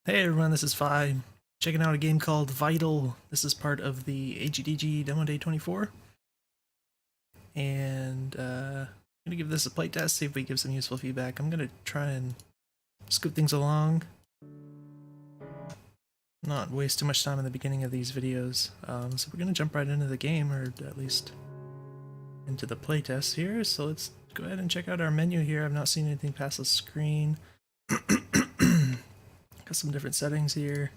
Hey everyone, this is Fi, checking out a game called Vital. This is part of the AGDG Demo Day 24. And I'm going to give this a playtest, see if we give some useful feedback. I'm going to try and scoot things along, not waste too much time in the beginning of these videos. So we're going to jump right into the game, or at least into the playtest here. So let's go ahead and check out our menu here. I've not seen anything past the screen. Got some different settings here.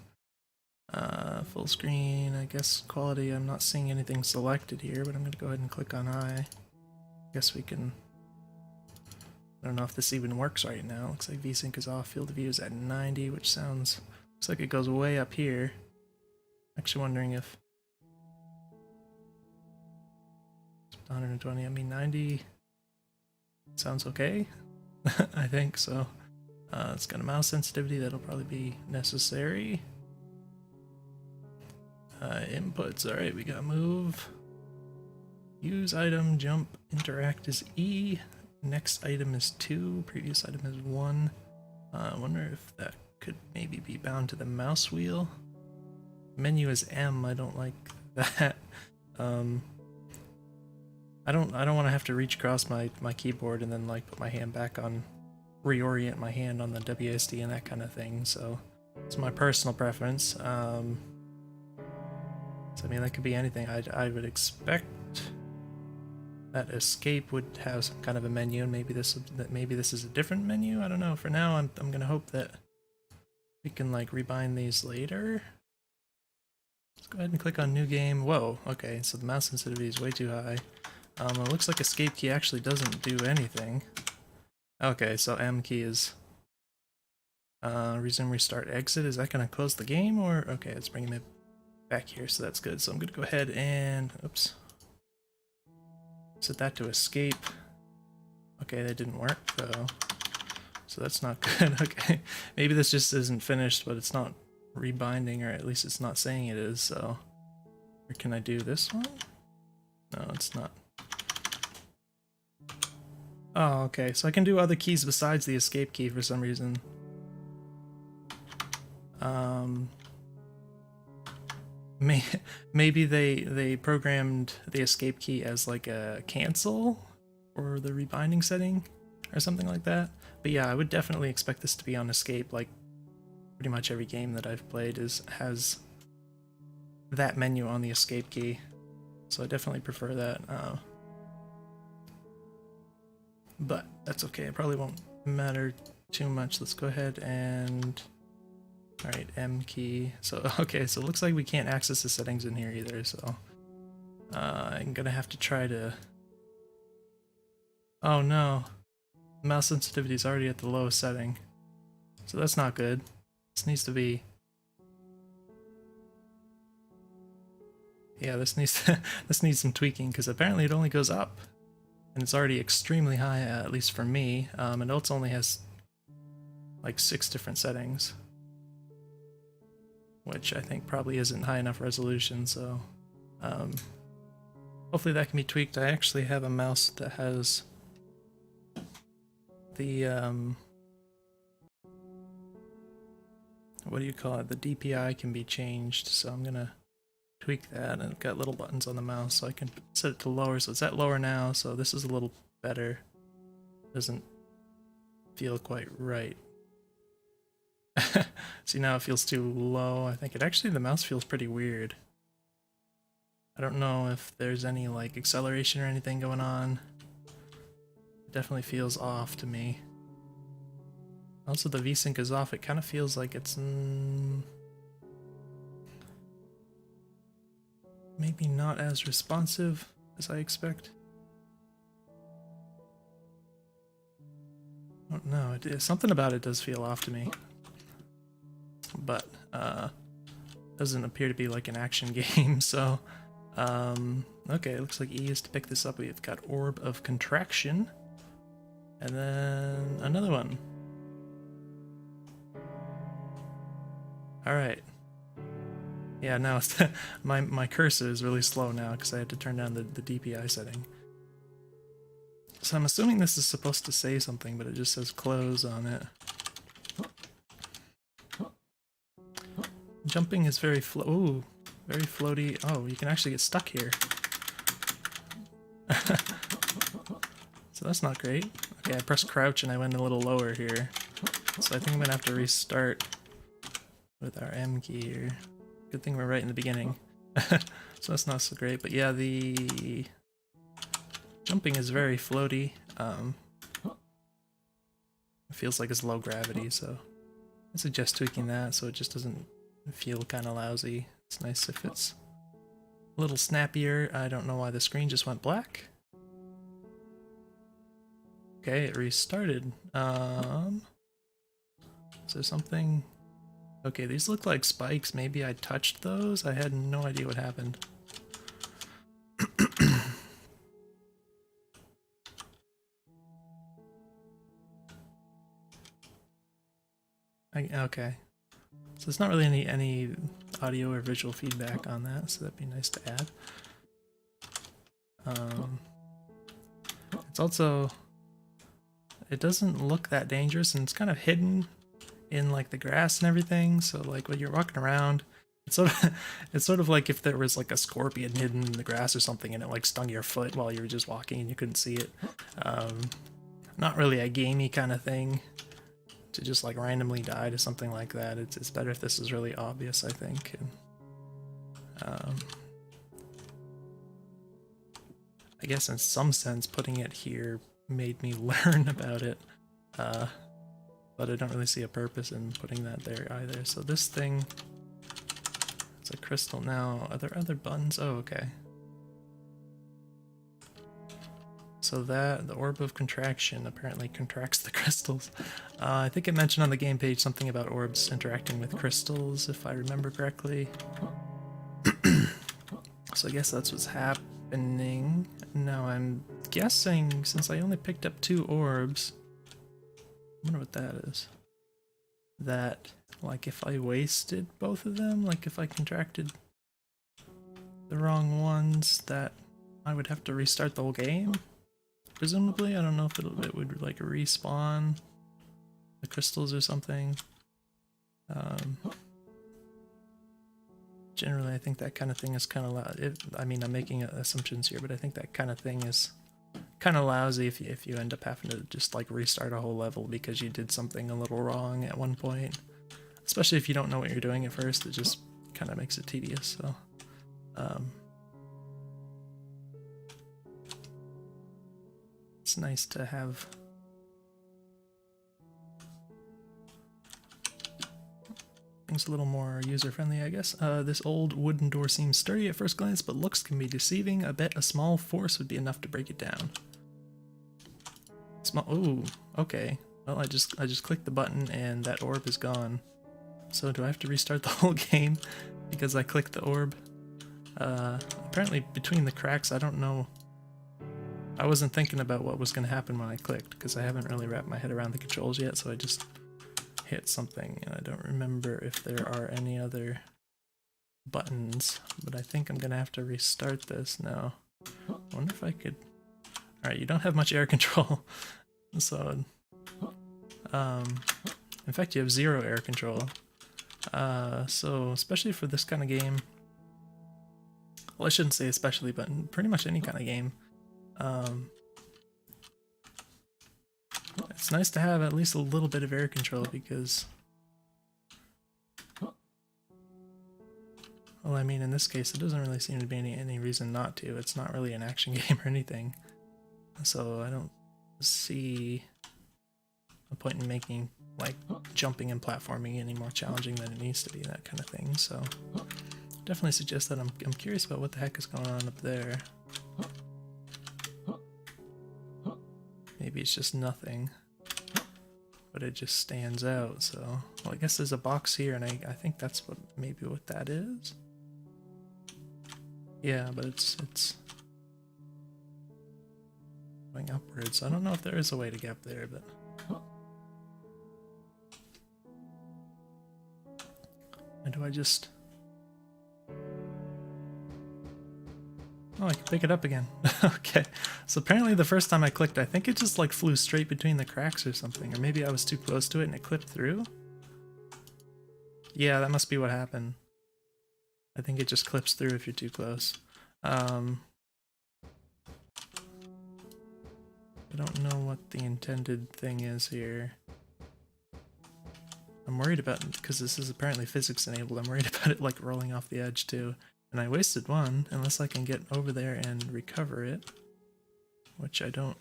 Full screen, I guess quality, I'm not seeing anything selected here, but I'm going to go ahead and click on I. Guess we can... I don't know if this even works right now. Looks like VSync is off, field of view is at 90, which sounds... looks like it goes way up here. Actually wondering if... 120, I mean 90... sounds okay. I think so. It's got a mouse sensitivity, that'll probably be necessary. Inputs, alright, we got move, use item, jump, interact is E, next item is 2, previous item is 1. I wonder if that could maybe be bound to the mouse wheel. Menu is M, I don't like that. I don't want to have to reach across my keyboard and then like put my hand back on, reorient my hand on the WSD and that kind of thing, so it's my personal preference. So, I mean, that could be anything. I would expect that escape would have some kind of a menu, and maybe this is a different menu. I don't know. For now, I'm gonna hope that we can like rebind these later. Let's go ahead and click on new game. Whoa. Okay, so the mouse sensitivity is way too high. It looks like escape key actually doesn't do anything. Okay, so M key is resume, restart, exit. Is that gonna close the game, or okay? It's bringing me back here, so that's good. So I'm gonna go ahead and oops, set that to escape. Okay, that didn't work though, so that's not good. Okay, maybe this just isn't finished, but it's not rebinding, or at least it's not saying it is. So, or can I do this one? No, it's not. Oh, okay, so I can do other keys besides the escape key for some reason. Maybe they programmed the escape key as like a cancel or the rebinding setting or something like that. But yeah, I would definitely expect this to be on escape. Like pretty much every game that I've played has that menu on the escape key, so I definitely prefer that. But that's okay. It probably won't matter too much. Let's go ahead and alright, M key. So, okay, so it looks like we can't access the settings in here either, so... I'm gonna have to try to... Oh no. Mouse sensitivity is already at the lowest setting. So that's not good. This needs to be... Yeah, this needs this needs some tweaking, because apparently it only goes up. And it's already extremely high, at least for me. And it only has like 6 different settings, which I think probably isn't high enough resolution, so hopefully that can be tweaked. I actually have a mouse that has the what do you call it? The DPI can be changed, so I'm gonna tweak that, and I've got little buttons on the mouse, so I can set it to lower, so it's at lower now, so this is a little better. Doesn't feel quite right. See, now it feels too low. I think the mouse feels pretty weird. I don't know if there's any like acceleration or anything going on. It definitely feels off to me. Also, the VSync is off. It kind of feels like it's maybe not as responsive as I expect. I don't know. Something about it does feel off to me. But doesn't appear to be like an action game, so okay, it looks like E is to pick this up. We've got Orb of Contraction, and then another one. Alright. Yeah, now it's my cursor is really slow now because I had to turn down the DPI setting. So I'm assuming this is supposed to say something, but it just says close on it. jumping is very ooh, very floaty. Oh, you can actually get stuck here. So that's not great. Okay, I pressed crouch and I went a little lower here. So I think I'm gonna have to restart with our M key here. Good thing we're right in the beginning. So that's not so great, but yeah, the jumping is very floaty. It feels like it's low gravity, so I suggest tweaking that so it just doesn't feel kind of lousy. It's nice if it's a little snappier. I don't know why the screen just went black. Okay, it restarted. Is there something? Okay, these look like spikes. Maybe I touched those? I had no idea what happened. Okay. So there's not really any audio or visual feedback on that, so that'd be nice to add. It's also... It doesn't look that dangerous, and it's kind of hidden in like the grass and everything, so like when you're walking around, it's sort of like if there was like a scorpion hidden in the grass or something and it like stung your foot while you were just walking and you couldn't see it. Not really a gamey kind of thing to just like randomly die to something like that. It's better if this is really obvious, I think. And, I guess in some sense putting it here made me learn about it, but I don't really see a purpose in putting that there either. So this thing, it's a crystal now. Are there other buttons? Oh, okay. So that, the orb of contraction apparently contracts the crystals. I think it mentioned on the game page something about orbs interacting with crystals, if I remember correctly. So I guess that's what's happening. Now I'm guessing, since I only picked up 2 orbs, I wonder what that is. That, like, if I wasted both of them, like if I contracted the wrong ones, that I would have to restart the whole game? Presumably, I don't know if it would like respawn the crystals or something. Generally, I think that kind of thing is kind of I mean, I'm making assumptions here, but I think that kind of thing is kind of lousy if you end up having to just like restart a whole level because you did something a little wrong at one point. Especially if you don't know what you're doing at first, it just kind of makes it tedious. So, it's nice to have things a little more user-friendly, I guess. This old wooden door seems sturdy at first glance, but looks can be deceiving. I bet a small force would be enough to break it down. Small. Ooh, okay. Well, I just clicked the button and that orb is gone. So do I have to restart the whole game because I clicked the orb? Apparently between the cracks, I don't know. I wasn't thinking about what was going to happen when I clicked because I haven't really wrapped my head around the controls yet, so I just hit something and I don't remember if there are any other buttons, but I think I'm going to have to restart this now. I wonder if I could... Alright, you don't have much air control, so... in fact, you have 0 air control. So, especially for this kind of game... Well, I shouldn't say especially, but in pretty much any kind of game. It's nice to have at least a little bit of air control because... Well, I mean, in this case, it doesn't really seem to be any reason not to. It's not really an action game or anything. So I don't see a point in making, like, jumping and platforming any more challenging than it needs to be, that kind of thing. So definitely suggest that I'm curious about what the heck is going on up there. Maybe it's just nothing, but it just stands out. So, well, I guess there's a box here, and I think that's maybe what that is. Yeah, but it's going upwards. I don't know if there is a way to get up there, but and do I just... Oh, I can pick it up again. Okay, so apparently the first time I clicked, I think it just like flew straight between the cracks or something, or maybe I was too close to it and it clipped through? Yeah, that must be what happened. I think it just clips through if you're too close. I don't know what the intended thing is here. I'm worried about, because this is apparently physics enabled, I'm worried about it like rolling off the edge too. And I wasted one, unless I can get over there and recover it, which I don't.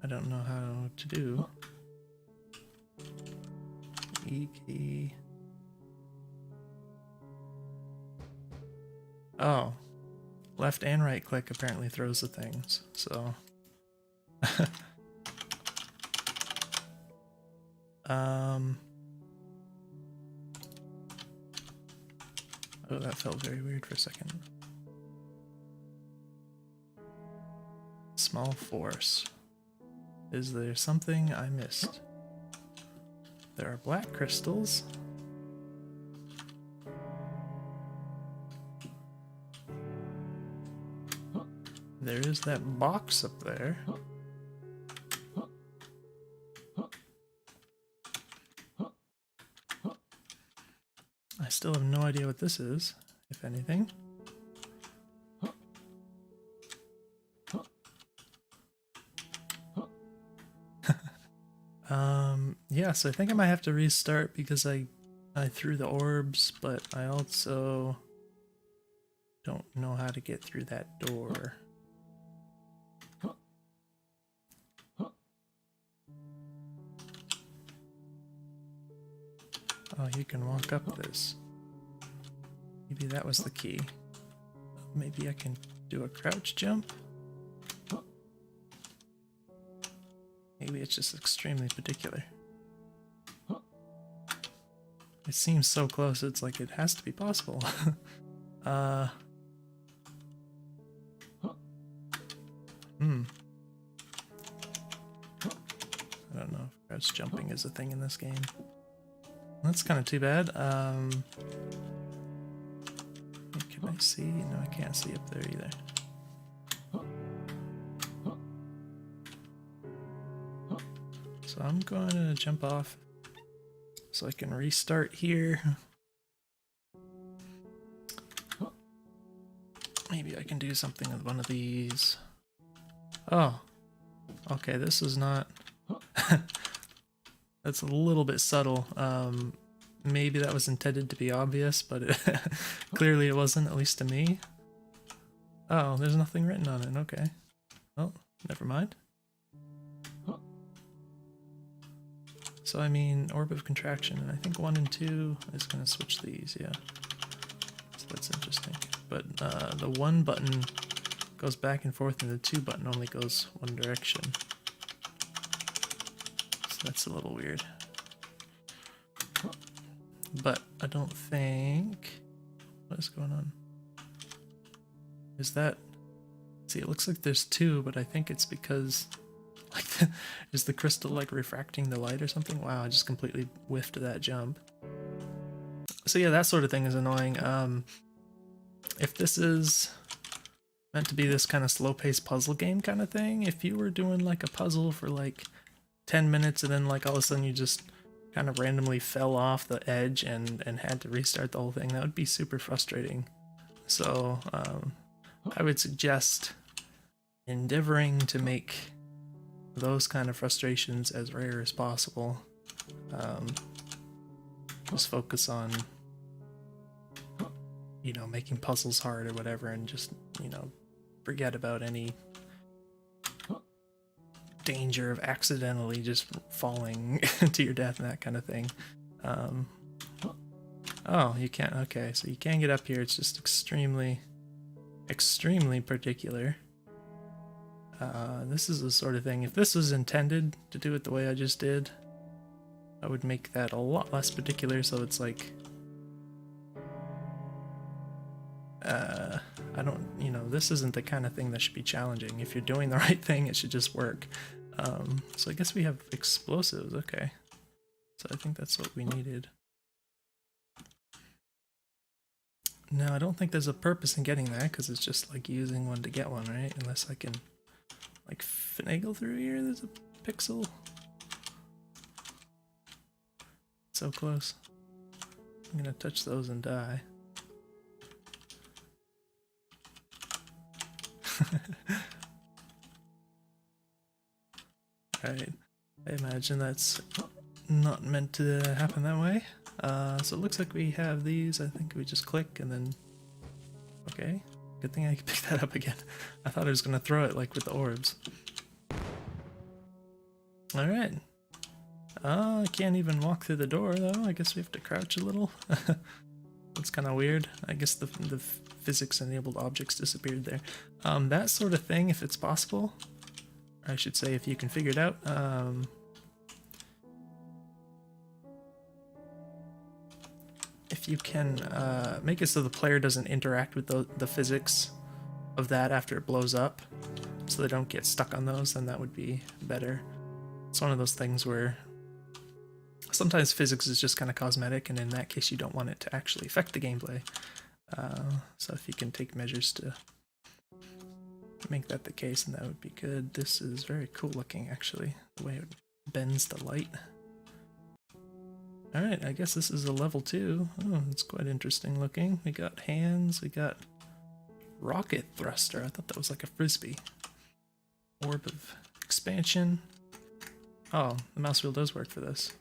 I don't know how to do. E key. Oh. Left and right click apparently throws the things, so. Oh, that felt very weird for a second. Small force. Is there something I missed? There are black crystals. There is that box up there. I still have no idea what this is, if anything. Yeah, so I think I might have to restart because I threw the orbs, but I also don't know how to get through that door. Oh, you can walk up this. Maybe that was the key. Maybe I can do a crouch jump? Maybe it's just extremely particular. It seems so close, it's like it has to be possible. I don't know if crouch jumping is a thing in this game. That's kind of too bad. Can I see? No, I can't see up there either. So I'm going to jump off so I can restart here. Maybe I can do something with one of these. Oh, okay, this is not... That's a little bit subtle. Maybe that was intended to be obvious, but clearly it wasn't, at least to me. Oh, there's nothing written on it, okay. Well, never mind. So I mean, orb of contraction, and I think 1 and 2 is going to switch these, yeah. So that's interesting. But the 1 button goes back and forth, and the 2 button only goes one direction. So that's a little weird. But I don't think... What is going on? Is that... See, it looks like there's 2, but I think it's because... Like, is the crystal like refracting the light or something? Wow, I just completely whiffed that jump. So yeah, that sort of thing is annoying. If this is meant to be this kind of slow-paced puzzle game kind of thing, if you were doing like a puzzle for like 10 minutes and then like all of a sudden you just kind of randomly fell off the edge and had to restart the whole thing, that would be super frustrating. So I would suggest endeavoring to make those kind of frustrations as rare as possible. Just focus on, you know, making puzzles hard or whatever, and just, you know, forget about any danger of accidentally just falling to your death and that kind of thing. Oh, you can't. Okay, so you can get up here. It's just extremely particular. This is the sort of thing, if this was intended to do it the way I just did, I would make that a lot less particular, so it's like, I don't, you know, this isn't the kind of thing that should be challenging. If you're doing the right thing, it should just work. So I guess we have explosives, okay. So I think that's what we needed. No, I don't think there's a purpose in getting that, because it's just like using one to get one, right? Unless I can like finagle through here. There's a pixel. so close. I'm gonna touch those and die. Alright, I imagine that's not meant to happen that way. So it looks like we have these. I think we just click and then... Okay, good thing I can pick that up again. I thought I was gonna throw it like with the orbs. Alright. I can't even walk through the door though. I guess we have to crouch a little. That's kind of weird. I guess the physics-enabled objects disappeared there. That sort of thing, if it's possible, I should say if you can figure it out, if you can make it so the player doesn't interact with the physics of that after it blows up, so they don't get stuck on those, then that would be better. It's one of those things where sometimes physics is just kind of cosmetic, and in that case you don't want it to actually affect the gameplay. So if you can take measures to make that the case, then that would be good. This is very cool looking, actually, the way it bends the light. Alright, I guess this is a level 2. Oh, it's quite interesting looking. We got hands, we got rocket thruster. I thought that was like a frisbee. Orb of expansion. Oh, the mouse wheel does work for this.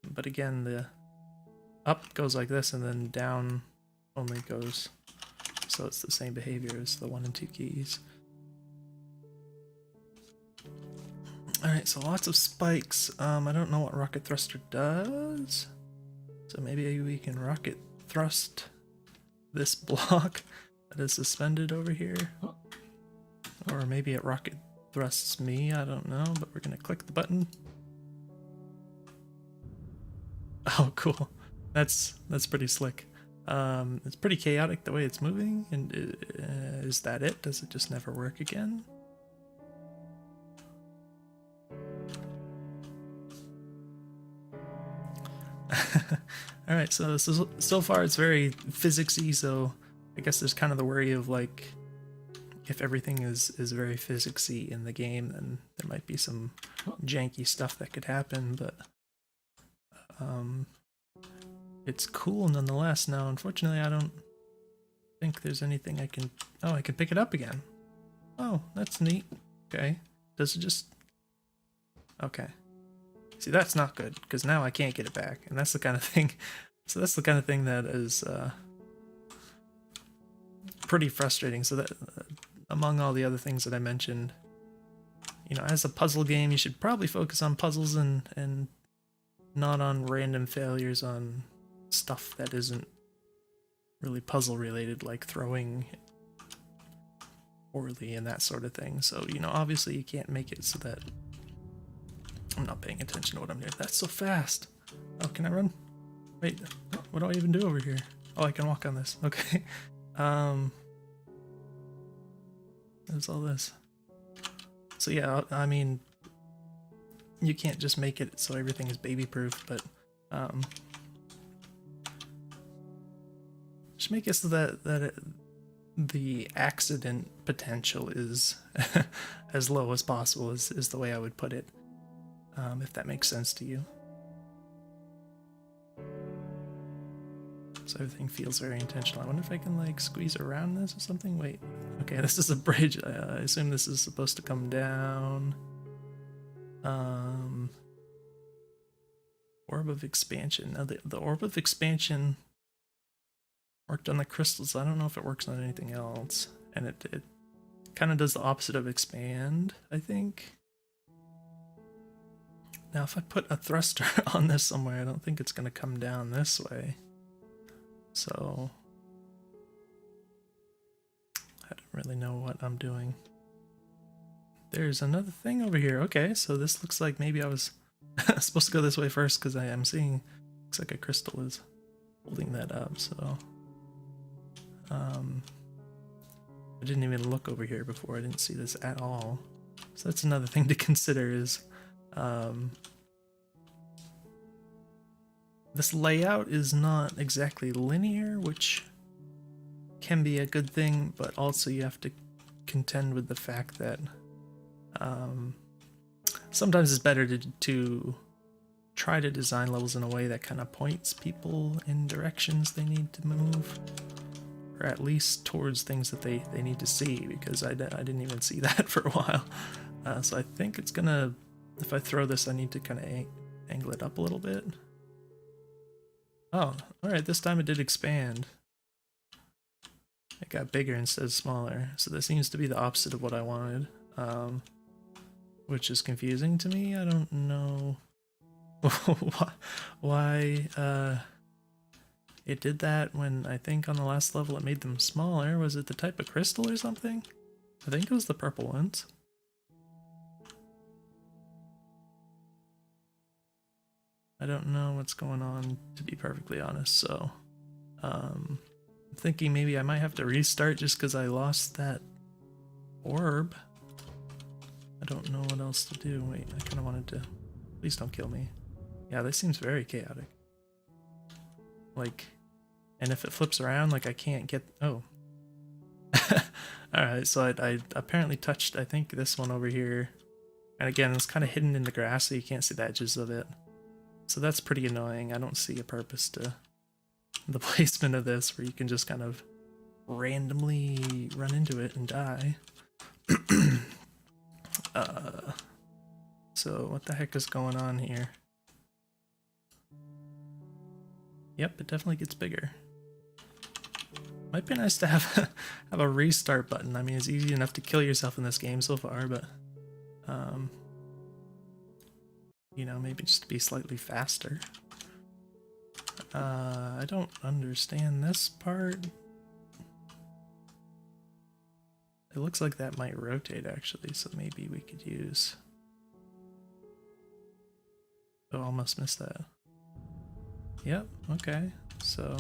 But again, the up goes like this, and then down only goes, so it's the same behavior as the 1 and 2 keys. Alright, so lots of spikes. I don't know what rocket thruster does, so maybe we can rocket thrust this block that is suspended over here. Or maybe it rocket thrusts me, I don't know, but we're gonna click the button. Oh, cool. That's pretty slick. It's pretty chaotic the way it's moving, and is that it? Does it just never work again? Alright, so far it's very physicsy, so I guess there's kind of the worry of like, if everything is very physicsy in the game, then there might be some janky stuff that could happen, but it's cool nonetheless. Now, unfortunately, I don't think there's anything I can... Oh, I can pick it up again. Oh, that's neat. Okay. Does it just... Okay. See, that's not good, because now I can't get it back, and that's the kind of thing... So that's the kind of thing that is pretty frustrating. So that, among all the other things that I mentioned, you know, as a puzzle game, you should probably focus on puzzles and not on random failures on stuff that isn't really puzzle related, like throwing poorly and that sort of thing. So, you know, obviously you can't make it so that I'm not paying attention to what I'm doing. That's so fast. Oh, can I run? Wait, what do I even do over here? Oh, I can walk on this. Okay. There's all this. So yeah, I mean, you can't just make it so everything is baby proof, but just make it so that the accident potential is as low as possible is the way I would put it, if that makes sense to you. So everything feels very intentional. I wonder if I can like squeeze around this or something. Wait, okay, this is a bridge. I assume this is supposed to come down. Orb of expansion. Now the orb of expansion worked on the crystals. I don't know if it works on anything else. And it kind of does the opposite of expand, I think. Now if I put a thruster on this somewhere, I don't think it's going to come down this way. So I don't really know what I'm doing. There's another thing over here. Okay, so this looks like maybe I was supposed to go this way first, because I am seeing, looks like a crystal is holding that up, so I didn't even look over here before. I didn't see this at all. So that's another thing to consider is this layout is not exactly linear, which can be a good thing, but also you have to contend with the fact that sometimes it's better to try to design levels in a way that kind of points people in directions they need to move, or at least towards things that they need to see, because I didn't even see that for a while. So I think it's gonna, if I throw this, I need to kind of angle it up a little bit. Oh, alright, this time it did expand. It got bigger instead of smaller, so that seems to be the opposite of what I wanted, which is confusing to me. I don't know why it did that when I think on the last level it made them smaller. Was it the type of crystal or something? I think it was the purple ones. I don't know what's going on, to be perfectly honest, so I'm thinking maybe I might have to restart just because I lost that orb. I don't know what else to do. Wait, I kind of wanted to... Please don't kill me. Yeah, this seems very chaotic. Like, and if it flips around, like I can't get... Oh. Alright, so I apparently touched, I think, this one over here. And again, it's kind of hidden in the grass, so you can't see the edges of it. So that's pretty annoying. I don't see a purpose to the placement of this, where you can just kind of randomly run into it and die. So what the heck is going on here? Yep, it definitely gets bigger. Might be nice to have have a restart button. I mean, it's easy enough to kill yourself in this game so far, but you know, maybe just to be slightly faster. I don't understand this part. It looks like that might rotate actually, so maybe we could use... Oh, almost missed that. Yep, okay. So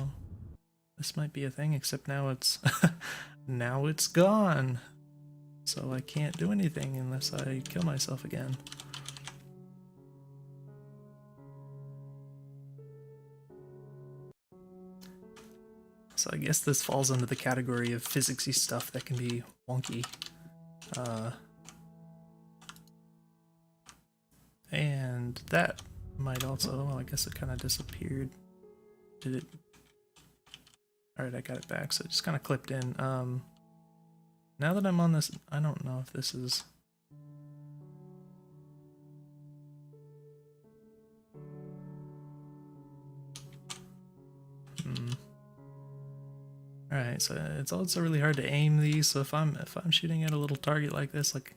this might be a thing, except now it's now it's gone. So I can't do anything unless I kill myself again. So I guess this falls under the category of physicsy stuff that can be wonky. And that might also, well, I guess it kind of disappeared. Did it? Alright, I got it back, so it just kind of clipped in. Now that I'm on this, I don't know if this is... Alright, so it's also really hard to aim these, so if I'm shooting at a little target like this, like,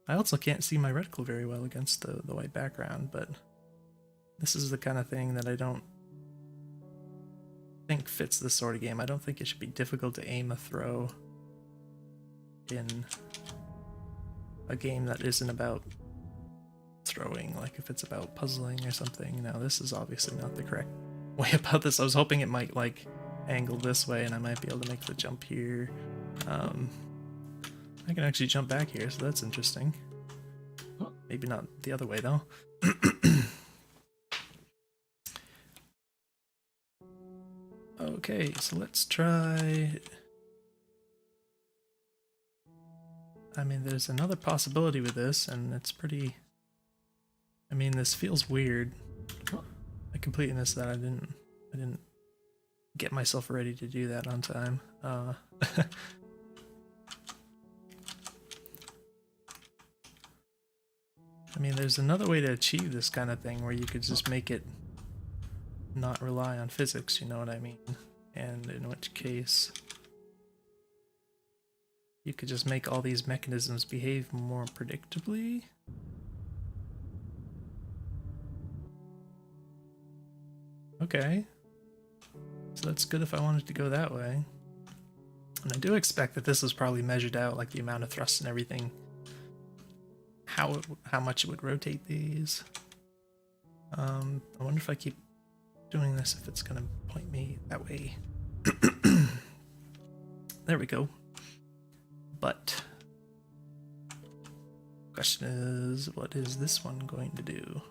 I also can't see my reticle very well against the white background, but this is the kind of thing that I don't think fits this sort of game. I don't think it should be difficult to aim a throw in a game that isn't about throwing, like if it's about puzzling or something. Now, this is obviously not the correct way about this. I was hoping it might, like, angle this way and I might be able to make the jump here. I can actually jump back here, so that's interesting. Maybe not the other way, though. Okay, so let's try... I mean, there's another possibility with this, and it's pretty... I mean, this feels weird. The completeness that I didn't get myself ready to do that on time. I mean, there's another way to achieve this kind of thing where you could just make it not rely on physics, you know what I mean? And in which case, you could just make all these mechanisms behave more predictably. Okay. So that's good if I wanted to go that way. And I do expect that this was probably measured out, like the amount of thrust and everything. How much it would rotate these. I wonder if I keep doing this, if it's gonna point me that way. There we go. But question is, what is this one going to do?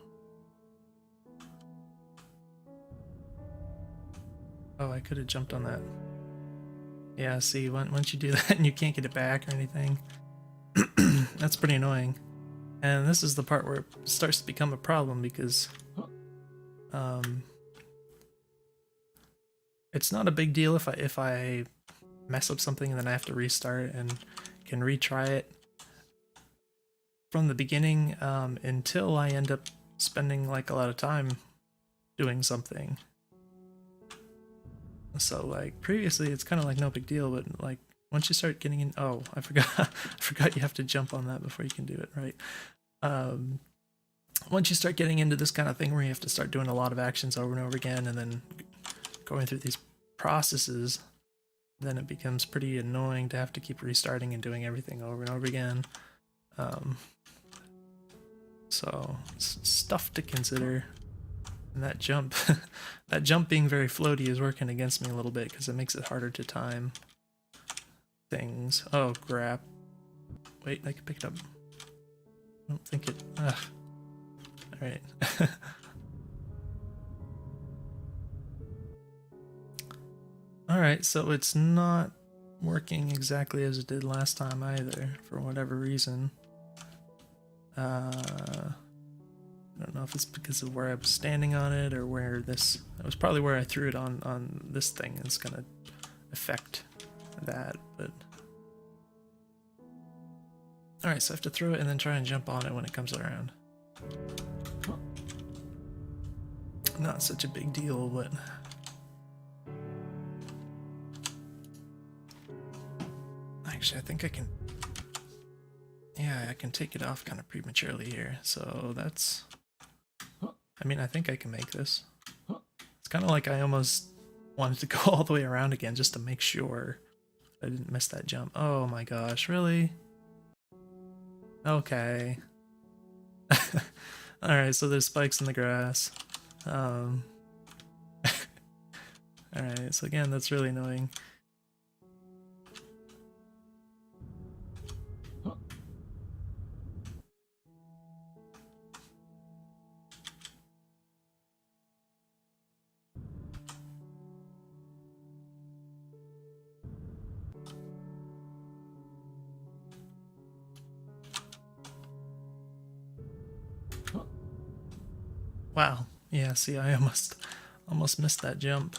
Oh, I could have jumped on that. Yeah, see, once you do that and you can't get it back or anything, that's pretty annoying. And this is the part where it starts to become a problem, because It's not a big deal if I mess up something and then I have to restart and can retry it from the beginning until I end up spending like a lot of time doing something. So like previously it's kind of like no big deal, but like once you start getting in, oh, I forgot I forgot you have to jump on that before you can do it, right? Once you start getting into this kind of thing where you have to start doing a lot of actions over and over again and then going through these processes, then it becomes pretty annoying to have to keep restarting and doing everything over and over again. So stuff to consider. And that jump, that jump being very floaty is working against me a little bit because it makes it harder to time things. Oh crap! Wait, I can pick it up. I don't think it. Ugh. All right. All right, so it's not working exactly as it did last time either, for whatever reason. I don't know if it's because of where I was standing on it or where this. It was probably where I threw it on this thing. It's gonna affect that, but. All right, so I have to throw it and then try and jump on it when it comes around. Not such a big deal, but. Actually, I think I can. Yeah, I can take it off kind of prematurely here. So that's. I mean, I think I can make this. It's kind of like I almost wanted to go all the way around again just to make sure I didn't miss that jump. Oh my gosh, really? Okay. Alright, so there's spikes in the grass. Alright, so again, that's really annoying. Wow. Yeah, see, I almost missed that jump.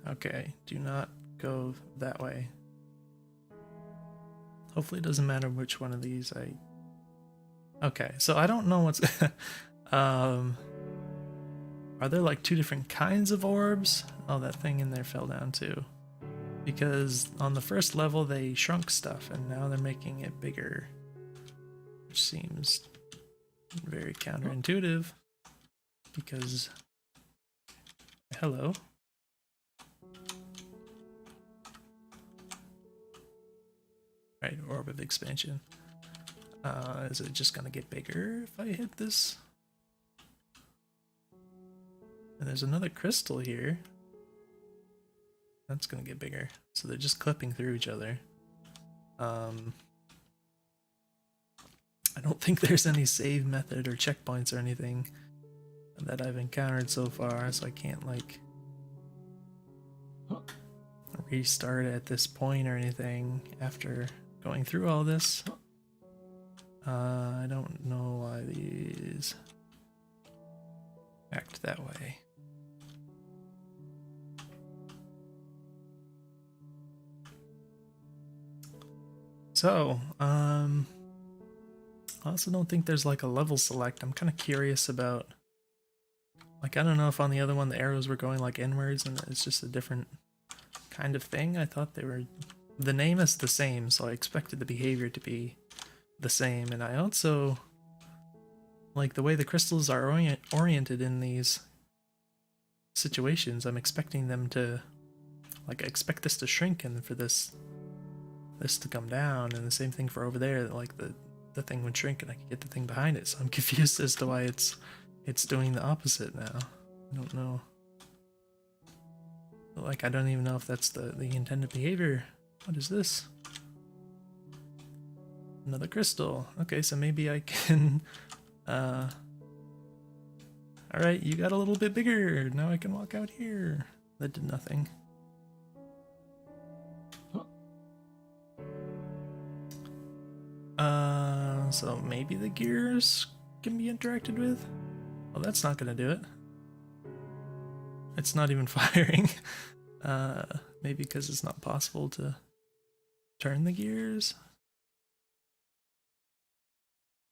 Okay, do not go that way. Hopefully it doesn't matter which one of these I... Okay, so I don't know what's... Are there like two different kinds of orbs? Oh, that thing in there fell down too. Because on the first level they shrunk stuff and now they're making it bigger, which seems very counterintuitive because hello. Right, orb of expansion. Is it just gonna get bigger if I hit this? And there's another crystal here. That's gonna get bigger. So they're just clipping through each other. I don't think there's any save method or checkpoints or anything that I've encountered so far, so I can't like restart at this point or anything after going through all this. I don't know why these act that way. So, I also don't think there's like a level select. I'm kind of curious about, like, I don't know if on the other one the arrows were going like inwards and it's just a different kind of thing. I thought they were, the name is the same, so I expected the behavior to be the same. And I also like the way the crystals are oriented in these situations. I'm expecting them to, like, I expect this to shrink and for this to come down, and the same thing for over there, like the thing would shrink and I could get the thing behind it. So I'm confused as to why it's doing the opposite now. I don't know. Like, I don't even know if that's the intended behavior. What is this? Another crystal. Okay, so maybe I can alright, you got a little bit bigger. Now I can walk out here. That did nothing. So maybe the gears can be interacted with? Well, that's not gonna do it. It's not even firing. Maybe because it's not possible to turn the gears?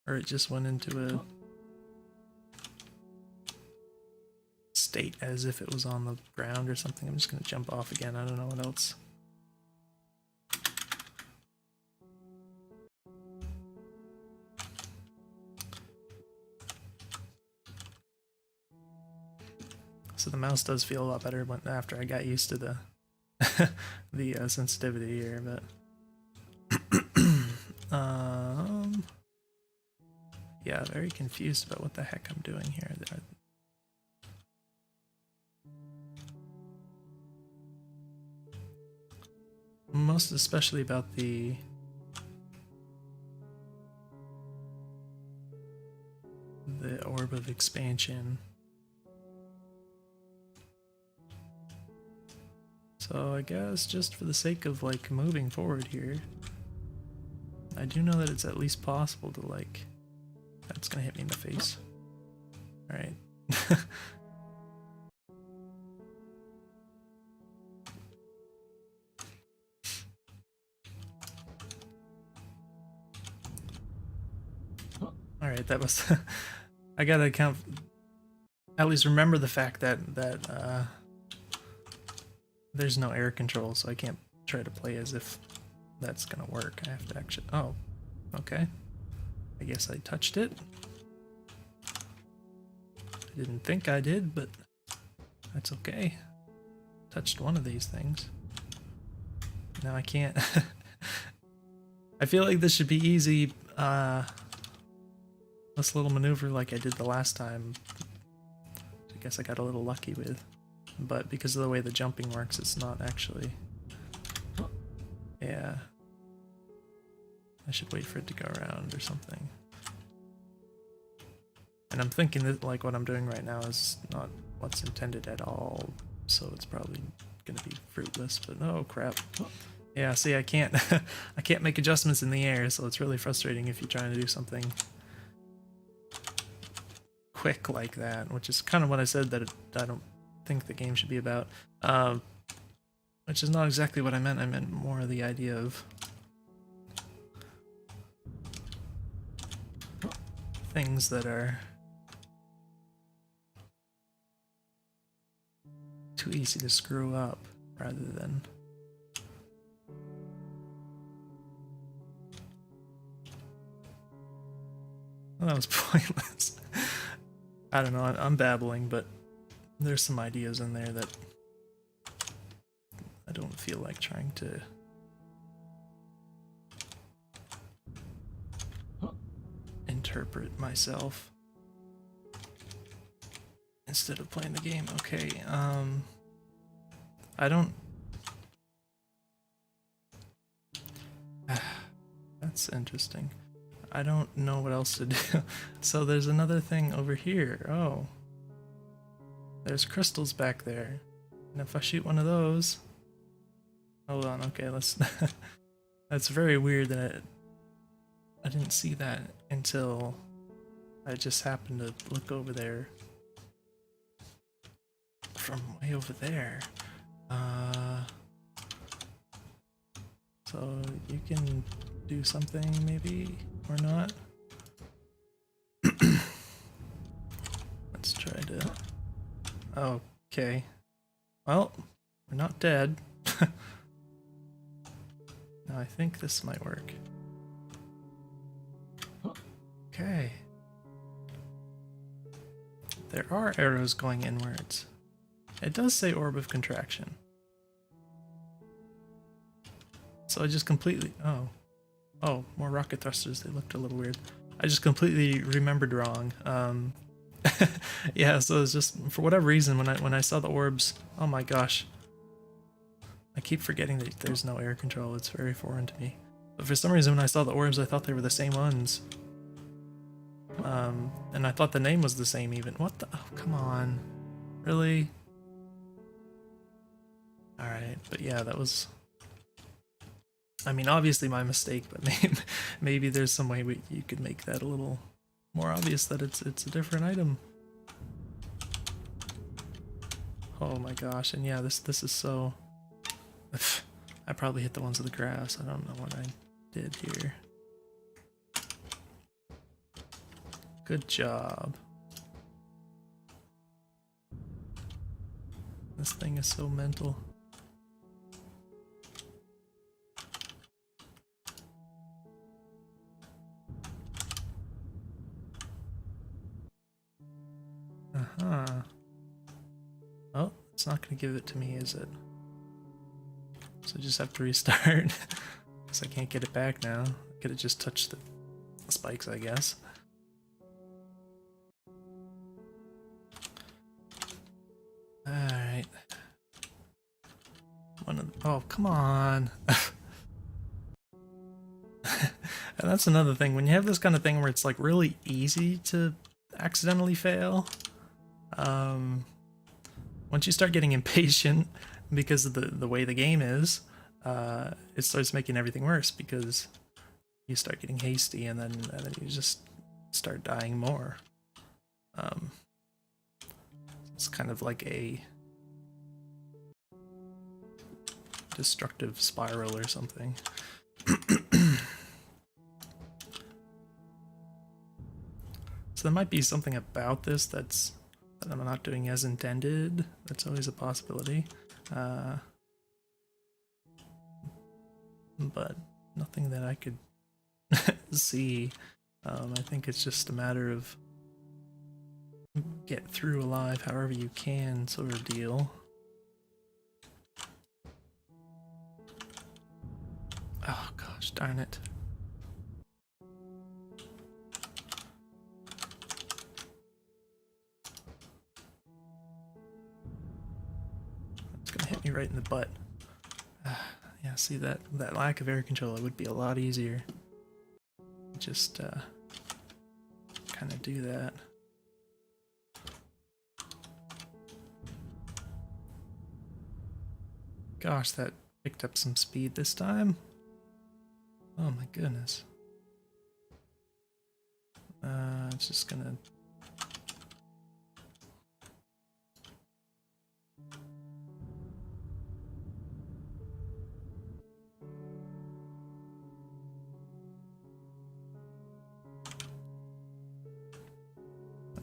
Or it just went into a state as if it was on the ground or something. I'm just gonna jump off again. I don't know what else. So the mouse does feel a lot better after I got used to the the sensitivity here, but yeah, very confused about what the heck I'm doing here. Most especially about the orb of expansion. So I guess just for the sake of like moving forward here, I do know that it's at least possible to like, that's gonna hit me in the face. Alright. Alright, that was I gotta count, at least remember the fact that there's no air control, so I can't try to play as if that's gonna work. I have to actually, oh, okay. I guess I touched it. I didn't think I did, but that's okay. Touched one of these things. Now I can't. I feel like this should be easy. This little maneuver like I did the last time, I guess I got a little lucky with. But because of the way the jumping works, it's not actually... Yeah. I should wait for it to go around or something. And I'm thinking that like what I'm doing right now is not what's intended at all, so it's probably gonna be fruitless, but oh crap. Yeah, see, I can't I can't make adjustments in the air, so it's really frustrating if you're trying to do something quick like that, which is kind of what I said that I don't think the game should be about. Which is not exactly what I meant. I meant more the idea of things that are too easy to screw up, rather than... Well, that was pointless. I don't know, I'm babbling, but there's some ideas in there that I don't feel like trying to interpret myself instead of playing the game. Okay, I don't... That's interesting. I don't know what else to do. So there's another thing over here. Oh. There's crystals back there. And if I shoot one of those... Hold on, okay, let's... That's very weird that I didn't see that until I just happened to look over there. From way over there. So you can do something maybe, or not. Let's try to... Okay. Well, we're not dead. Now I think this might work. Okay. There are arrows going inwards. It does say orb of contraction. So I just completely... Oh, more rocket thrusters. They looked a little weird. I just completely remembered wrong. Yeah, so it's just, for whatever reason, when I saw the orbs... Oh my gosh. I keep forgetting that there's no air control. It's very foreign to me. But for some reason, when I saw the orbs, I thought they were the same ones. And I thought the name was the same even. What the... Oh, come on. Really? Alright, but yeah, that was... I mean, obviously my mistake, but maybe there's some way you could make that a little more obvious that it's a different item. Oh my gosh, and yeah, this is so... I probably hit the ones with the grass. I don't know what I did here. Good job. This thing is so mental. Uh-huh. Oh, it's not gonna give it to me, is it? So I just have to restart. Because I can't get it back now. I could have just touched the spikes, I guess. Alright. Oh, come on. And that's another thing. When you have this kind of thing where it's like really easy to accidentally fail, once you start getting impatient because of the way the game is, it starts making everything worse because you start getting hasty and then you just start dying more. It's kind of like a destructive spiral or something. So there might be something about this that I'm not doing as intended. That's always a possibility. But nothing that I could see. I think it's just a matter of get through alive however you can sort of deal. Oh gosh, darn it. It's gonna hit me right in the butt. Yeah, see that lack of air control, it would be a lot easier. Just kind of do that. Gosh, that picked up some speed this time. Oh my goodness. It's just gonna...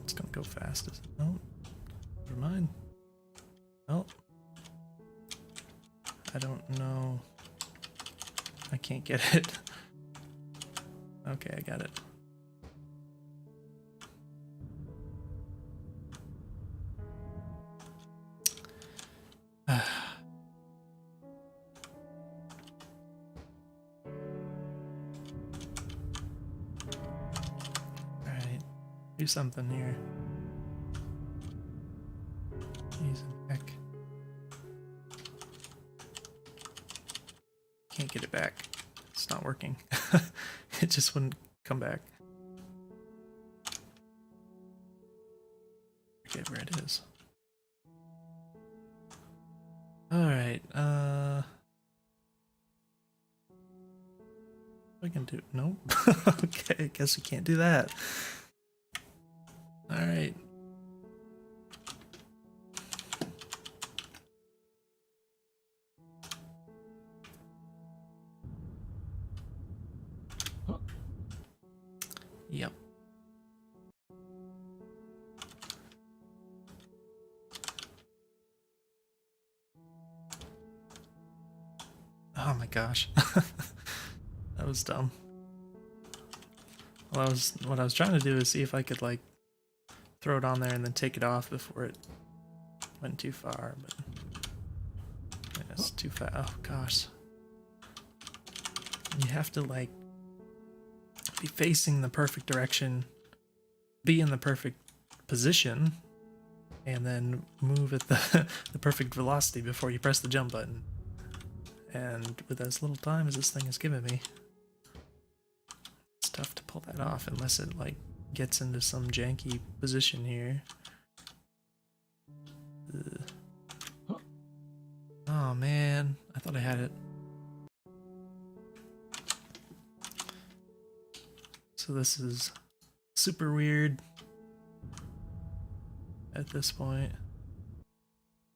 It's gonna go fast as... Oh, never mind. Oh. I don't know. I can't get it. Okay, I got it. Alright, do something here. Jeez, heck. Can't get it back. It's not working. It just wouldn't come back. Forget where it is. Alright, I can do... Nope. Okay, I guess we can't do that. Alright. Yep. Oh my gosh. That was dumb. Well, what I was trying to do is see if I could like throw it on there and then take it off before it went too far, but it's too fast. Oh gosh. You have to like be facing the perfect direction, be in the perfect position, and then move at the perfect velocity before you press the jump button. And with as little time as this thing has given me, it's tough to pull that off unless it like gets into some janky position here. Oh man, I thought I had it. So this is super weird at this point.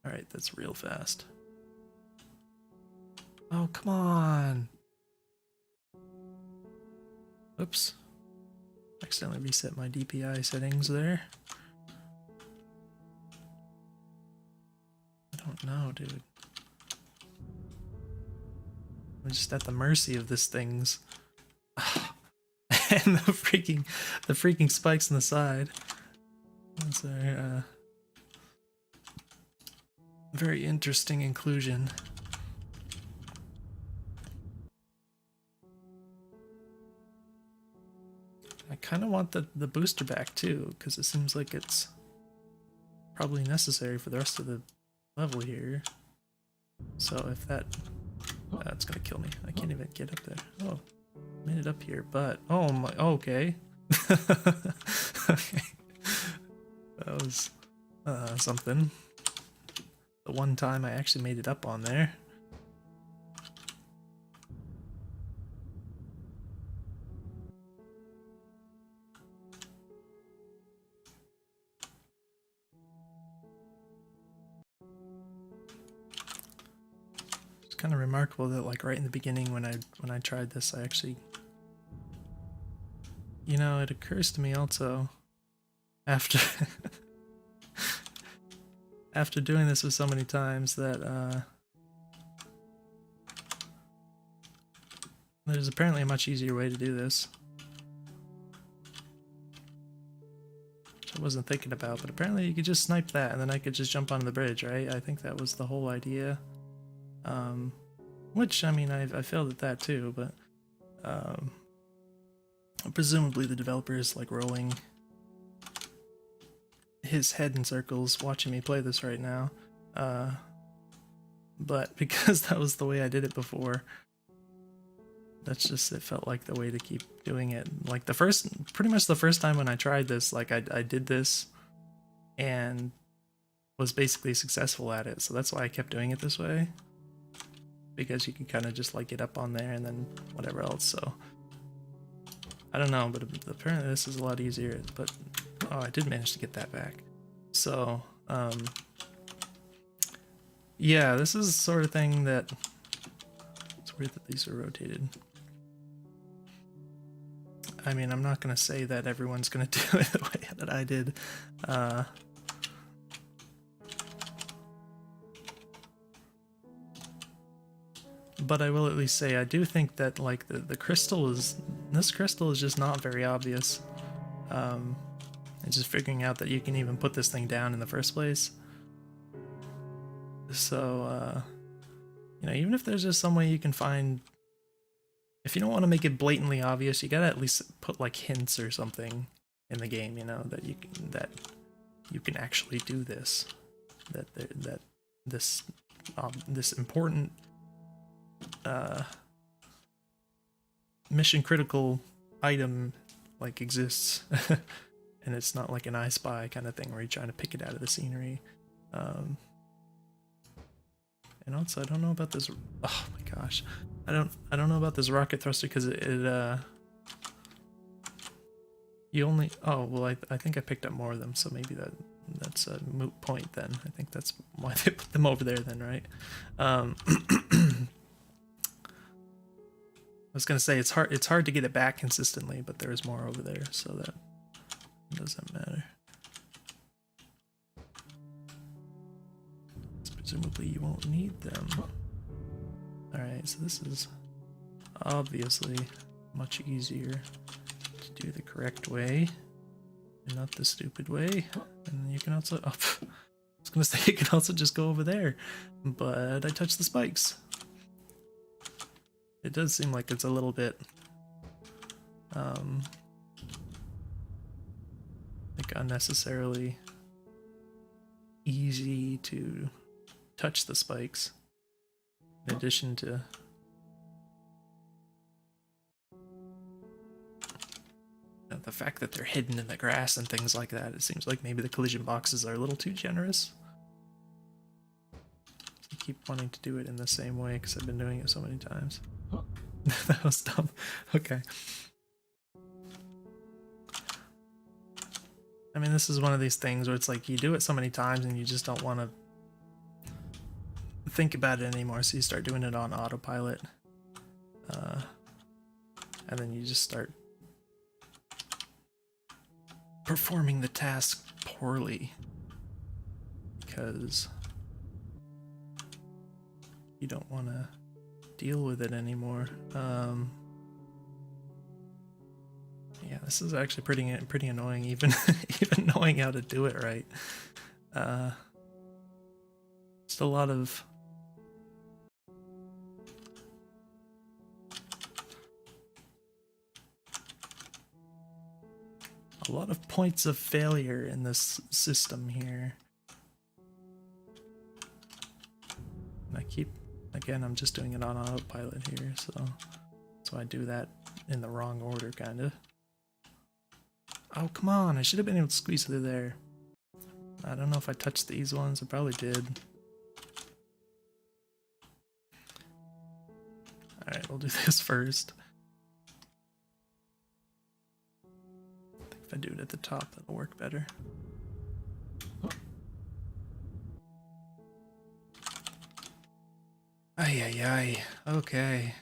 Alright, that's real fast. Oh, come on! Oops. Accidentally reset my DPI settings there. I don't know, dude. I'm just at the mercy of this thing's and the freaking spikes on the side. That's a very interesting inclusion. I kind of want the booster back too, because it seems like it's probably necessary for the rest of the level here. So if that's gonna kill me. I can't even get up there. Oh, made it up here, but oh my, okay. Okay, that was something. The one time I actually made it up on there. It's kind of remarkable that like right in the beginning when I tried this, I actually, you know, it occurs to me also after after doing this with so many times that there's apparently a much easier way to do this. Which I wasn't thinking about, but apparently you could just snipe that and then I could just jump onto the bridge, right? I think that was the whole idea. Which, I mean, I failed at that too, but presumably the developer is like rolling his head in circles watching me play this right now. But because that was the way I did it before, that's just, it felt like the way to keep doing it. Like pretty much the first time when I tried this, like I did this and was basically successful at it. So that's why I kept doing it this way. Because you can kind of just like get up on there and then whatever else. So I don't know, but apparently this is a lot easier. But oh, I did manage to get that back. So yeah, this is the sort of thing that, it's weird that these are rotated. I mean, I'm not gonna say that everyone's gonna do it the way that I did. But I will at least say I do think that like this crystal is just not very obvious. And just figuring out that you can even put this thing down in the first place. So you know, even if there's just some way you can find, if you don't want to make it blatantly obvious, you gotta at least put like hints or something in the game, you know, that you can actually do this, that this important mission critical item like exists. And it's not like an I Spy kind of thing where you're trying to pick it out of the scenery. And also I don't know about this, oh my gosh, I don't know about this rocket thruster because you only, oh well, I think I picked up more of them, so maybe that's a moot point then. I think that's why they put them over there then, right? I was gonna say it's hard to get it back consistently, but there's more over there, so that doesn't matter. Presumably you won't need them. Alright, so this is obviously much easier to do the correct way and not the stupid way. And you can also, oh, I was gonna say you can also just go over there, but I touched the spikes. It does seem like it's a little bit like unnecessarily easy to touch the spikes, in addition to the fact that they're hidden in the grass and things like that. It seems like maybe the collision boxes are a little too generous. I keep wanting to do it in the same way because I've been doing it so many times. That was dumb. Okay. I mean, this is one of these things where it's like you do it so many times and you just don't want to think about it anymore, so you start doing it on autopilot. And then you just start performing the task poorly because you don't want to deal with it anymore. Yeah, this is actually pretty annoying, even even knowing how to do it right. Just a lot of points of failure in this system here. And again, I'm just doing it on autopilot here, so I do that in the wrong order, kind of. Oh, come on, I should have been able to squeeze through there. I don't know if I touched these ones, I probably did. Alright, we'll do this first. I think if I do it at the top, that'll work better. Ay, ay, ay. Okay.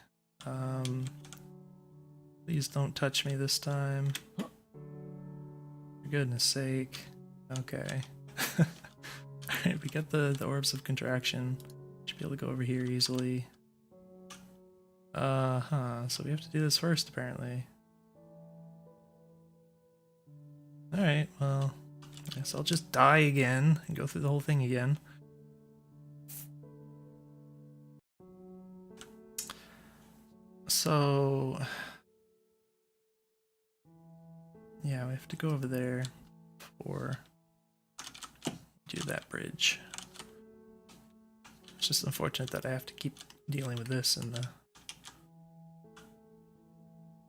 Please don't touch me this time. For goodness sake. Okay. Alright, we got the orbs of contraction. Should be able to go over here easily. So we have to do this first, apparently. Alright, well, I guess I'll just die again and go through the whole thing again. So, yeah, we have to go over there before do that bridge. It's just unfortunate that I have to keep dealing with this and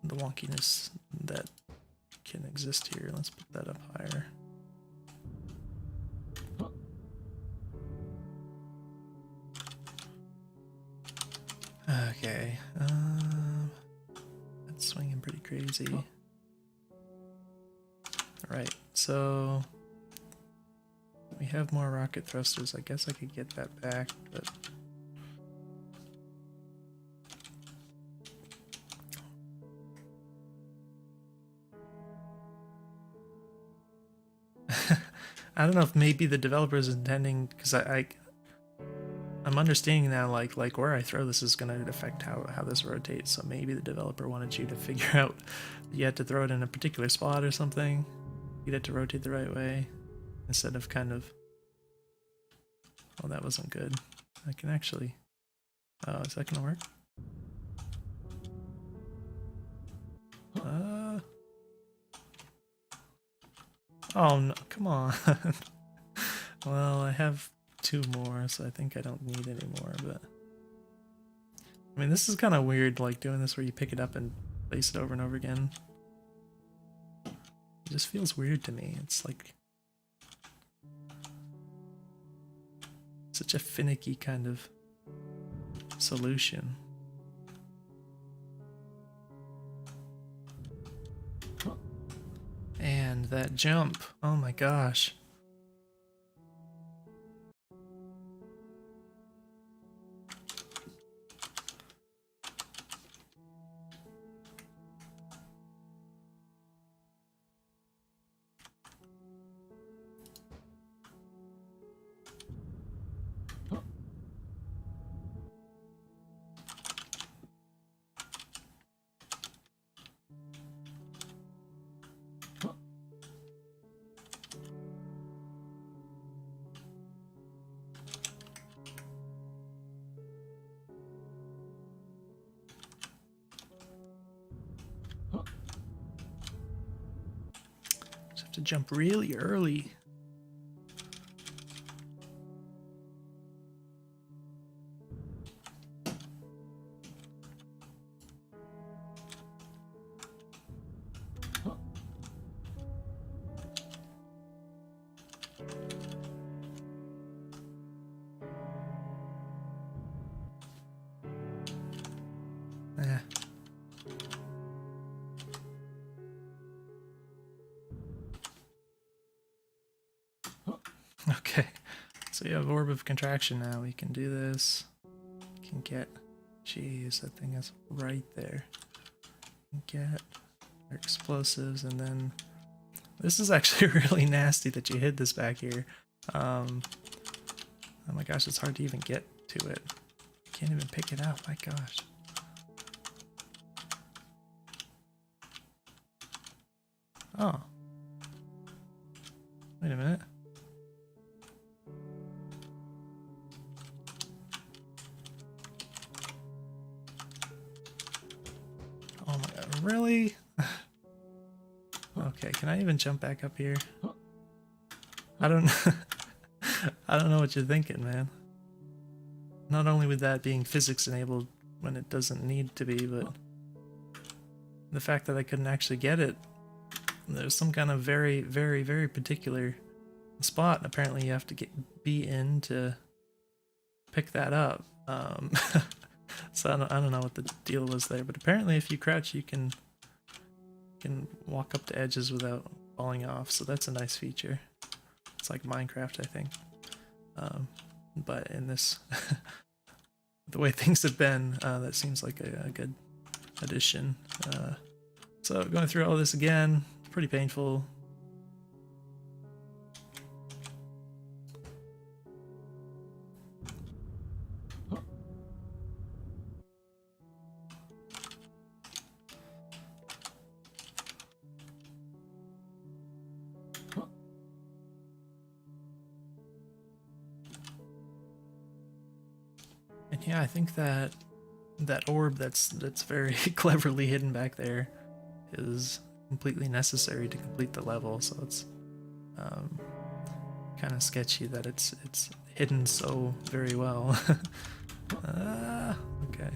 the wonkiness that can exist here. Let's put that up higher. Okay, that's swinging pretty crazy. Alright, so we have more rocket thrusters. I guess I could get that back, but I don't know if maybe the developer is intending, because I'm understanding now, like where I throw this is going to affect how this rotates. So maybe the developer wanted you to figure out that you had to throw it in a particular spot or something. Get it to rotate the right way instead of kind of. Oh, that wasn't good. I can actually. Oh, is that going to work? Oh no! Come on. Well, I have 2 more, so I think I don't need any more, but I mean, this is kind of weird, like doing this where you pick it up and place it over and over again. It just feels weird to me. It's like such a finicky kind of solution. And that jump, oh my gosh. To jump really early. Eh. So you have Orb of Contraction now. We can do this. We can get... Jeez, that thing is right there. Get our explosives, and then... This is actually really nasty that you hid this back here. Oh my gosh, it's hard to even get to it. Can't even pick it up, my gosh. Oh. Wait a minute. Oh my god, really? Okay, can I even jump back up here? I don't I don't know what you're thinking, man. Not only with that being physics enabled when it doesn't need to be, but the fact that I couldn't actually get it. There's some kind of very, very, very particular spot apparently you have to be in to pick that up. So I don't know what the deal was there, but apparently if you crouch you can walk up to edges without falling off, so that's a nice feature. It's like Minecraft, I think. But in this, the way things have been, that seems like a good addition. So going through all this again, pretty painful. And yeah, I think that orb that's very cleverly hidden back there is completely necessary to complete the level, so it's kind of sketchy that it's hidden so very well. Okay.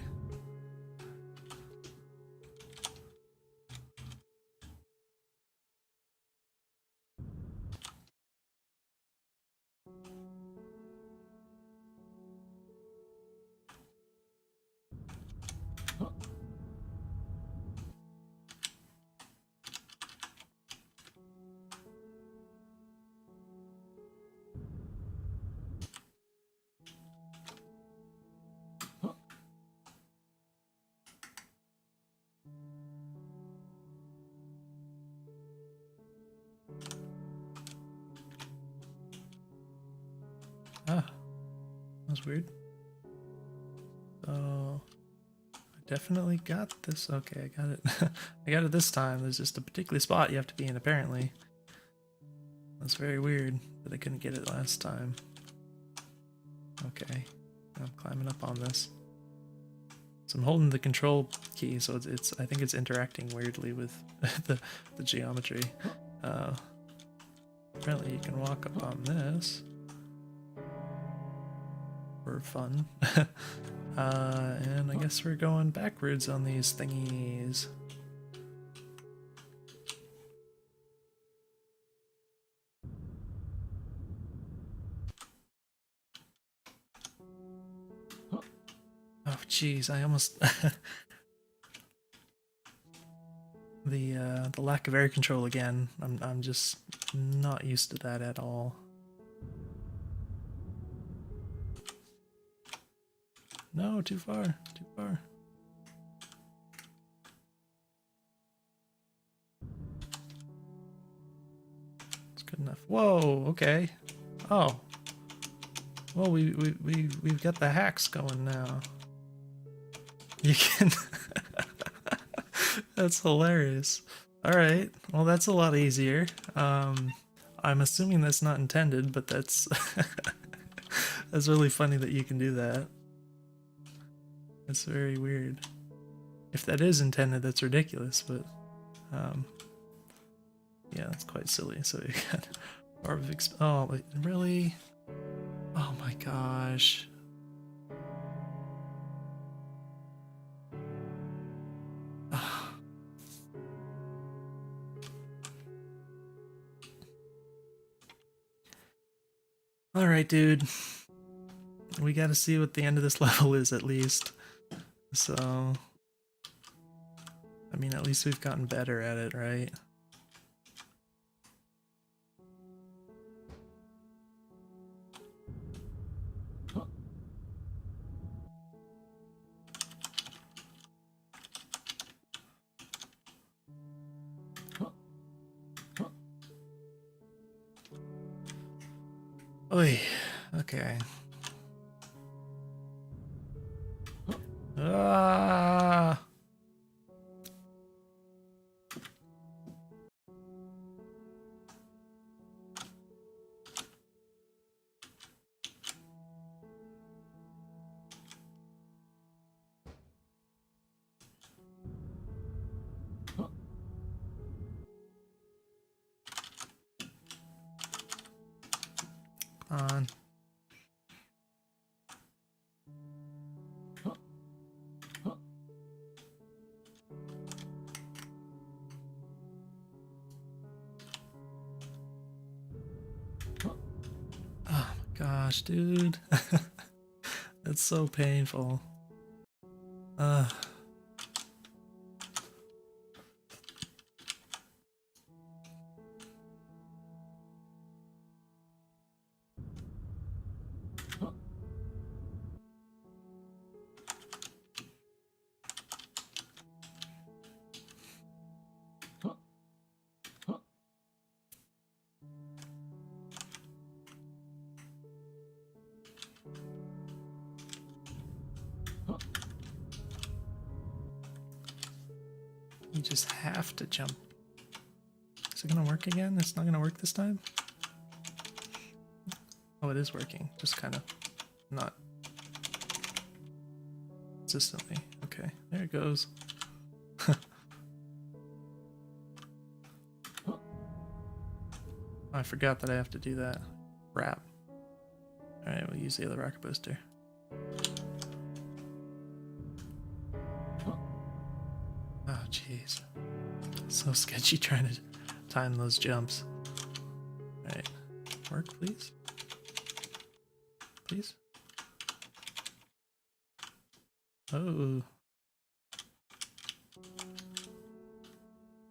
Ah, that was weird. So I definitely got this. Okay, I got it. I got it this time. There's just a particular spot you have to be in, apparently. That's very weird that I couldn't get it last time. Okay, I'm climbing up on this. So I'm holding the control key, so it's I think it's interacting weirdly with the geometry. Apparently you can walk up on this for fun. And I guess we're going backwards on these thingies. Oh jeez, I almost the lack of air control again. I'm just not used to that at all. No, too far, too far. It's good enough. Whoa, okay. Oh. Well, we've got the hacks going now. You can... That's hilarious. Alright, well that's a lot easier. I'm assuming that's not intended, but that's... That's really funny that you can do that. That's very weird. If that is intended, that's ridiculous, but... yeah, that's quite silly. So you got... Orb of oh, wait, really? Oh my gosh. Alright, dude. We gotta see what the end of this level is, at least. So... I mean, at least we've gotten better at it, right? Oy, okay. Ah! On. Oh my gosh, dude. That's so painful. Uh. You just have to jump. Is it gonna work again? It's not gonna work this time? Oh, it is working. Just kind of not consistently. Okay, there it goes. I forgot that I have to do that. Crap. Alright, we'll use the other rocket booster. Oh, jeez. So sketchy trying to time those jumps. Alright. Work, please? Please? Oh.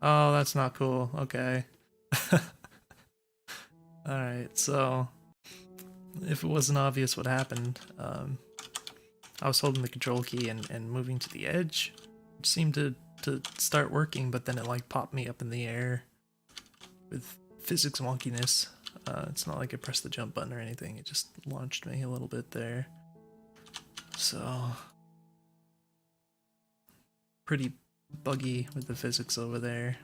Oh, that's not cool. Okay. Alright, so if it wasn't obvious what happened, I was holding the control key and moving to the edge, which seemed to start working, but then it like popped me up in the air with physics wonkiness. It's not like I pressed the jump button or anything, it just launched me a little bit there. So, pretty buggy with the physics over there.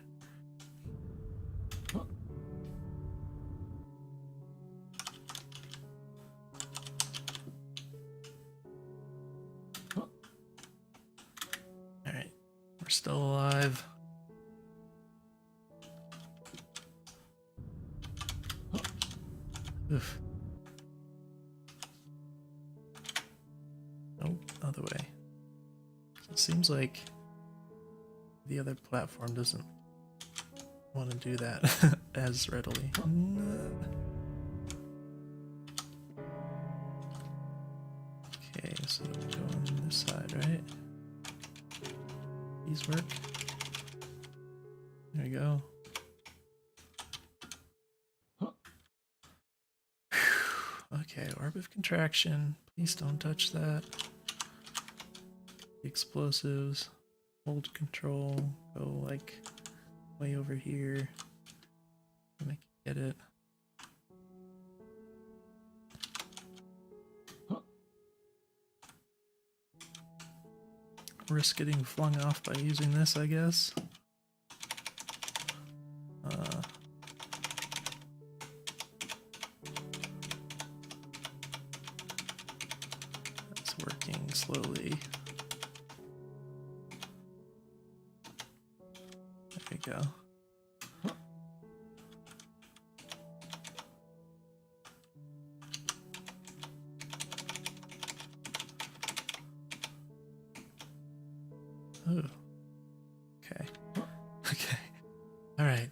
Alright, we're still alive. Oof. Nope, other way. So it seems like the other platform doesn't want to do that as readily. No. Okay, so we go on this side, right? These work. There we go. Okay, orb of contraction. Please don't touch that. The explosives. Hold control. Go like way over here. Make you get it. Risk getting flung off by using this, I guess. It's working slowly. There we go. Oh. Okay. Okay. Alright.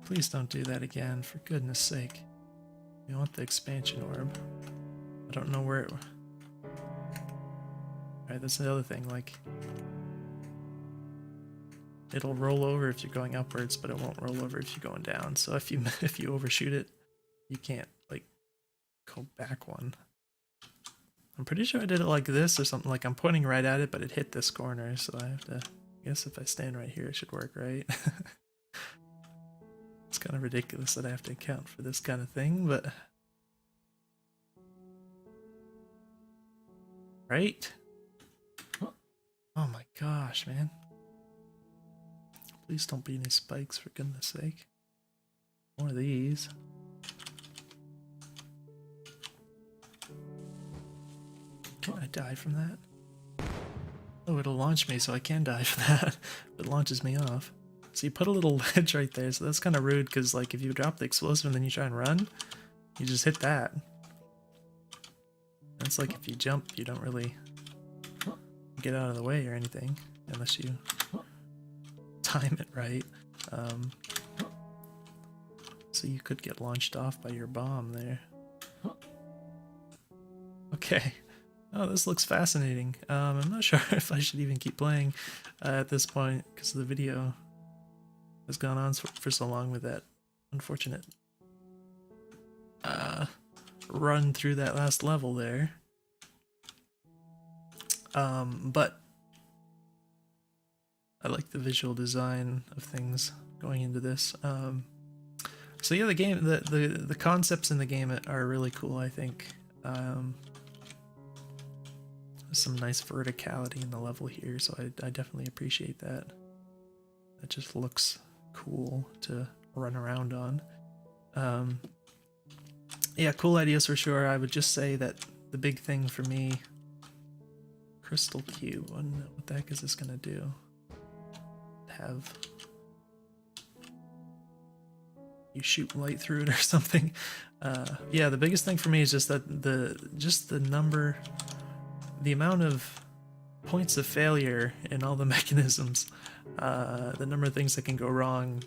Please don't do that again, for goodness sake. We want the expansion orb. I don't know where it... Alright, that's the other thing, like... It'll roll over if you're going upwards, but it won't roll over if you're going down. So if you if you overshoot it, you can't, like, go back one. I'm pretty sure I did it like this or something, like I'm pointing right at it, but it hit this corner, so I have to... I guess if I stand right here, it should work, right? It's kind of ridiculous that I have to account for this kind of thing, but Right? Oh my gosh, man. Please don't be any spikes, for goodness sake. More of these. Can I die from that? Oh, it'll launch me, so I can die from that. It launches me off. So you put a little ledge right there, so that's kind of rude, because like if you drop the explosive and then you try and run, you just hit that. And it's like if you jump, you don't really get out of the way or anything, unless you time it right. So you could get launched off by your bomb there. Okay. Oh, this looks fascinating. I'm not sure if I should even keep playing at this point, because the video has gone on for so long with that unfortunate run through that last level there. But I like the visual design of things going into this. So yeah, the game, the concepts in the game are really cool, I think. Some nice verticality in the level here, so I definitely appreciate that. It just looks cool to run around on. Yeah, cool ideas for sure. I would just say that the big thing for me, crystal cube. What the heck is this gonna do? Have you shoot light through it or something? Yeah, the biggest thing for me is just that the number, the amount of points of failure in all the mechanisms, the number of things that can go wrong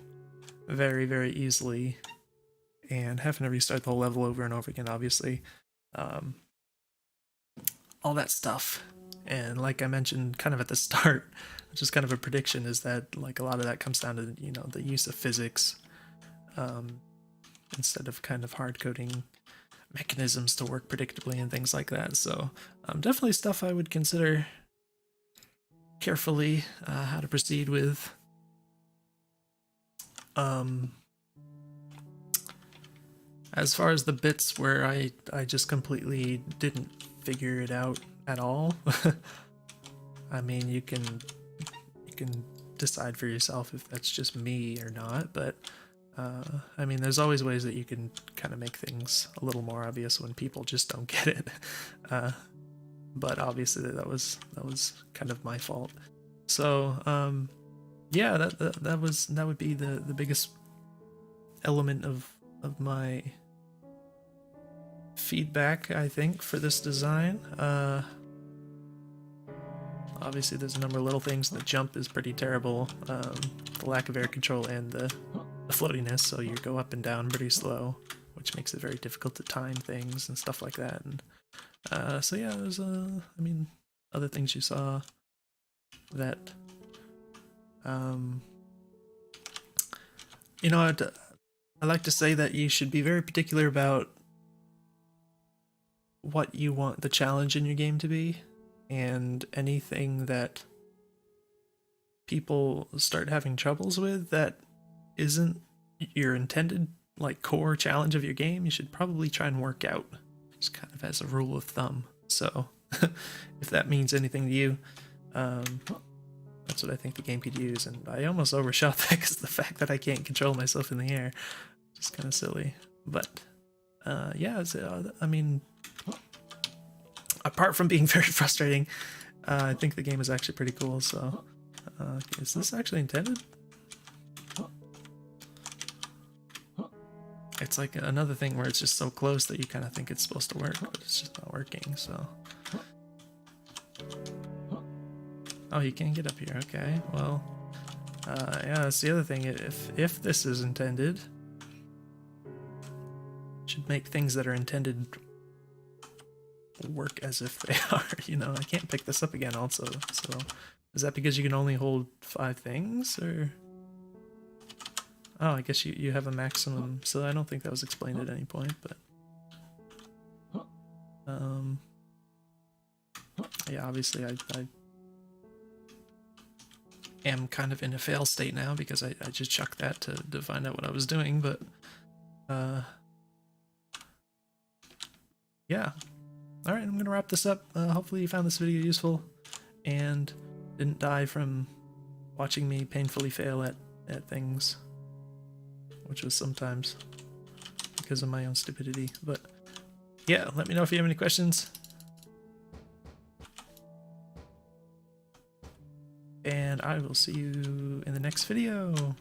very, very easily, and having to restart the whole level over and over again, obviously. All that stuff. And like I mentioned kind of at the start, which is kind of a prediction, is that like a lot of that comes down to, you know, the use of physics, instead of kind of hard coding mechanisms to work predictably and things like that. So definitely stuff I would consider carefully how to proceed with. As far as the bits where I just completely didn't figure it out at all, I mean, you can decide for yourself if that's just me or not, but I mean, there's always ways that you can kind of make things a little more obvious when people just don't get it. But obviously that was kind of my fault. So yeah, that would be the biggest element of my feedback, I think, for this design. Obviously there's a number of little things. The jump is pretty terrible, the lack of air control and the floatiness, so you go up and down pretty slow, which makes it very difficult to time things and stuff like that. And so yeah, there's I mean, other things you saw that you know, I like to say that you should be very particular about what you want the challenge in your game to be, and anything that people start having troubles with that isn't your intended like core challenge of your game, you should probably try and work out, just kind of as a rule of thumb. So if that means anything to you, that's what I think the game could use. And I almost overshot that because the fact that I can't control myself in the air is just kind of silly. But yeah, I mean, apart from being very frustrating, I think the game is actually pretty cool. So is this actually intended? It's like another thing where it's just so close that you kind of think it's supposed to work, but it's just not working. So oh, you can't get up here. Okay, well, yeah, that's the other thing. If this is intended, it should make things that are intended work as if they are. You know, I can't pick this up again also. So is that because you can only hold 5 things, or? Oh, I guess you have a maximum, so I don't think that was explained at any point, but yeah, obviously I am kind of in a fail state now because I just chucked that to find out what I was doing, but yeah. Alright, I'm gonna wrap this up. Hopefully you found this video useful and didn't die from watching me painfully fail at things, which was sometimes because of my own stupidity. But yeah, let me know if you have any questions. And I will see you in the next video.